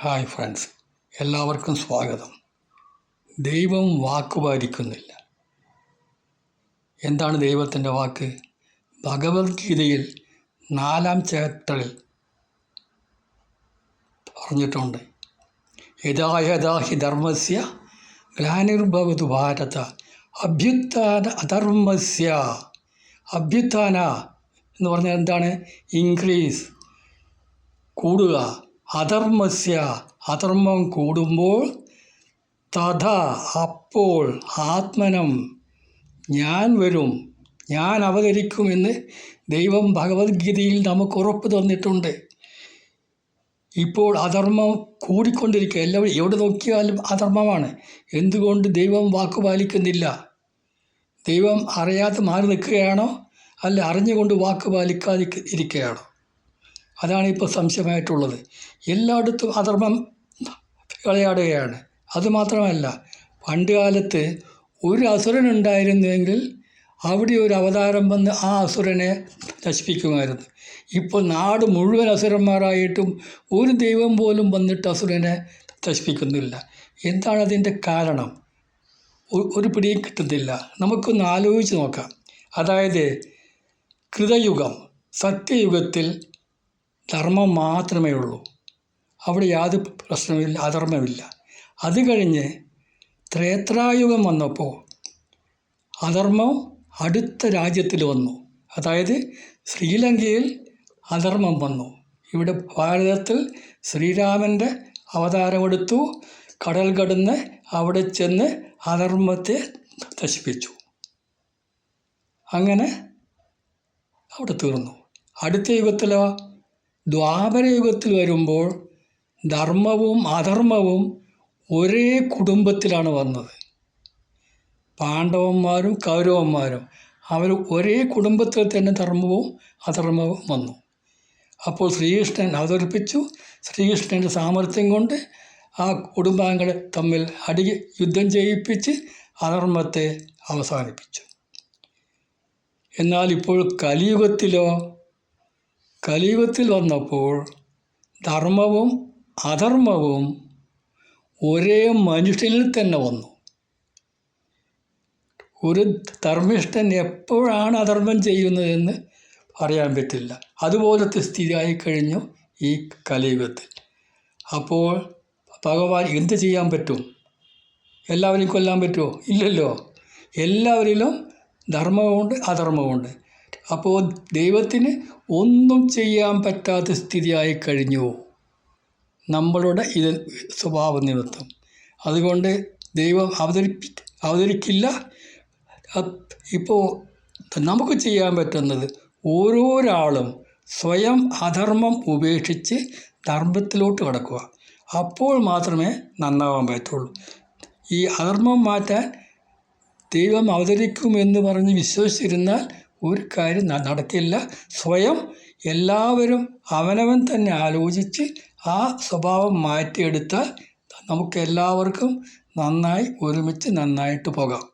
Hi friends, എല്ലാവർക്കും സ്വാഗതം. ദൈവം വാക്ക് പാലിക്കുന്നില്ല. എന്താണ് ദൈവത്തിൻ്റെ വാക്ക്? ഭഗവത്ഗീതയിൽ 4-ാം ചാപ്റ്ററിൽ പറഞ്ഞിട്ടുണ്ട്. യഥാ യഥാ ഹി ധർമ്മസ്യ ഗ്ലാനിർഭവതു ഭാരത അഭ്യുത്ഥാന അധർമ്മസ്യ. അഭ്യുത്ഥാന എന്ന് പറഞ്ഞാൽ എന്താണ്? ഇൻക്രീസ്, കൂടുക. അധർമ്മസ്യ, അധർമ്മം കൂടുമ്പോൾ തഥാ, അപ്പോൾ ആത്മനം, ഞാൻ വരും, ഞാൻ അവതരിക്കുമെന്ന് ദൈവം ഭഗവത്ഗീതയിൽ നമുക്ക് ഉറപ്പ് തന്നിട്ടുണ്ട്. ഇപ്പോൾ അധർമ്മം കൂടിക്കൊണ്ടിരിക്കുക. എല്ലാവരും എവിടെ നോക്കിയാലും അധർമ്മമാണ്. എന്തുകൊണ്ട് ദൈവം വാക്ക് പാലിക്കുന്നില്ല? ദൈവം അറിയാതെ മാറി നിൽക്കുകയാണോ, അല്ല അറിഞ്ഞുകൊണ്ട് വാക്ക് പാലിക്കാതെ ഇരിക്കുകയാണോ? അതാണ് ഇപ്പോൾ സംശയമായിട്ടുള്ളത്. എല്ലായിടത്തും അധർമ്മം വിളയാടുകയാണ്. അതുമാത്രമല്ല, പണ്ട് കാലത്ത് ഒരു അസുരനുണ്ടായിരുന്നുവെങ്കിൽ അവിടെ ഒരു അവതാരം വന്ന് ആ അസുരനെ നശിപ്പിക്കുമായിരുന്നു. ഇപ്പോൾ നാട് മുഴുവൻ അസുരന്മാരായിട്ടും ഒരു ദൈവം പോലും വന്നിട്ട് അസുരനെ നശിപ്പിക്കുന്നില്ല. എന്താണ് അതിൻ്റെ കാരണം? ഒരു പിടിയും കിട്ടുന്നില്ല. നമുക്കൊന്ന് ആലോചിച്ച് നോക്കാം. അതായത് കൃതയുഗം, സത്യയുഗത്തിൽ ധർമ്മം മാത്രമേ ഉള്ളൂ. അവിടെ യാതൊരു പ്രശ്നമില്ല, അധർമ്മമില്ല. അത് കഴിഞ്ഞ് ത്രേത്രായുഗം വന്നപ്പോൾ അധർമ്മം അടുത്ത രാജ്യത്തിൽ വന്നു. അതായത് ശ്രീലങ്കയിൽ അധർമ്മം വന്നു. ഇവിടെ ഭാരതത്തിൽ ശ്രീരാമൻ്റെ അവതാരമെടുത്തു, കടൽ കടന്ന് അവിടെ ചെന്ന് അധർമ്മത്തെ നശിപ്പിച്ചു. അങ്ങനെ അവിടെ തീർന്നു. അടുത്ത യുഗത്തിലോ, ദ്വാപരയുഗത്തിൽ വരുമ്പോൾ ധർമ്മവും അധർമ്മവും ഒരേ കുടുംബത്തിലാണ് വന്നത്. പാണ്ഡവന്മാരും കൗരവന്മാരും അവർ ഒരേ കുടുംബത്തിൽ തന്നെ ധർമ്മവും അധർമ്മവും വന്നു. അപ്പോൾ ശ്രീകൃഷ്ണൻ അവതരിപ്പിച്ചു. ശ്രീകൃഷ്ണൻ്റെ സാമർഥ്യം കൊണ്ട് ആ കുടുംബാംഗങ്ങളെ തമ്മിൽ യുദ്ധം ചെയ്യിപ്പിച്ച് അധർമ്മത്തെ അവസാനിപ്പിച്ചു. എന്നാൽ ഇപ്പോൾ കലിയുഗത്തിൽ വന്നപ്പോൾ ധർമ്മവും അധർമ്മവും ഒരേ മനുഷ്യനിൽ തന്നെ വന്നു. ഒരു ധർമ്മിഷ്ഠൻ എപ്പോഴാണ് അധർമ്മം ചെയ്യുന്നതെന്ന് പറയാൻ പറ്റില്ല. അതുപോലത്തെ സ്ഥിതിയായി കഴിഞ്ഞു ഈ കലിയുഗത്തിൽ. അപ്പോൾ ഭഗവാൻ എന്ത് ചെയ്യാൻ പറ്റും? എല്ലാവരെയും കൊല്ലാൻ പറ്റുമോ? ഇല്ലല്ലോ. എല്ലാവരിലും ധർമ്മമുണ്ട്, അധർമ്മമുണ്ട്. അപ്പോൾ ദൈവത്തിന് ഒന്നും ചെയ്യാൻ പറ്റാത്ത സ്ഥിതിയായി കഴിഞ്ഞു നമ്മളുടെ സ്വഭാവ നിമിത്തം. അതുകൊണ്ട് ദൈവം അവതരിക്കില്ല. ഇപ്പോൾ നമുക്ക് ചെയ്യാൻ പറ്റുന്നത് ഓരോരാളും സ്വയം അധർമ്മം ഉപേക്ഷിച്ച് ധർമ്മത്തിലോട്ട് കടക്കുക. അപ്പോൾ മാത്രമേ നന്നാവാൻ പറ്റുള്ളൂ. ഈ അധർമ്മം മാറ്റാൻ ദൈവം അവതരിക്കുമെന്ന് പറഞ്ഞ് വിശ്വസിച്ചിരുന്നാൽ ഒരു കാര്യം നടക്കില്ല. സ്വയം എല്ലാവരും അവനവൻ തന്നെ ആലോചിച്ച് ആ സ്വഭാവം മാറ്റിയെടുത്താൽ നമുക്കെല്ലാവർക്കും നന്നായി ഒരുമിച്ച് നന്നായിട്ട് പോകാം.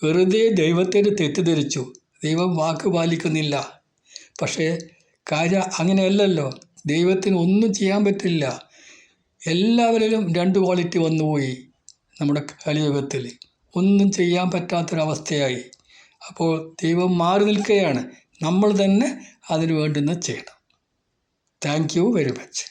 വെറുതെ ദൈവത്തിന് തെറ്റിദ്ധരിച്ചു, ദൈവം വാക്ക് പാലിക്കുന്നില്ല. പക്ഷേ കാര്യം അങ്ങനെയല്ലല്ലോ. ദൈവത്തിന് ഒന്നും ചെയ്യാൻ പറ്റില്ല. എല്ലാവരിലും 2 ക്വാളിറ്റി വന്നുപോയി. നമ്മുടെ കലിയുഗത്തിൽ ഒന്നും ചെയ്യാൻ പറ്റാത്തൊരവസ്ഥയായി. അപ്പോൾ ദൈവം മാറി നിൽക്കുകയാണ്. നമ്മൾ തന്നെ അതിന് വേണ്ടുന്നത് ചെയ്യണം. Thank you very much.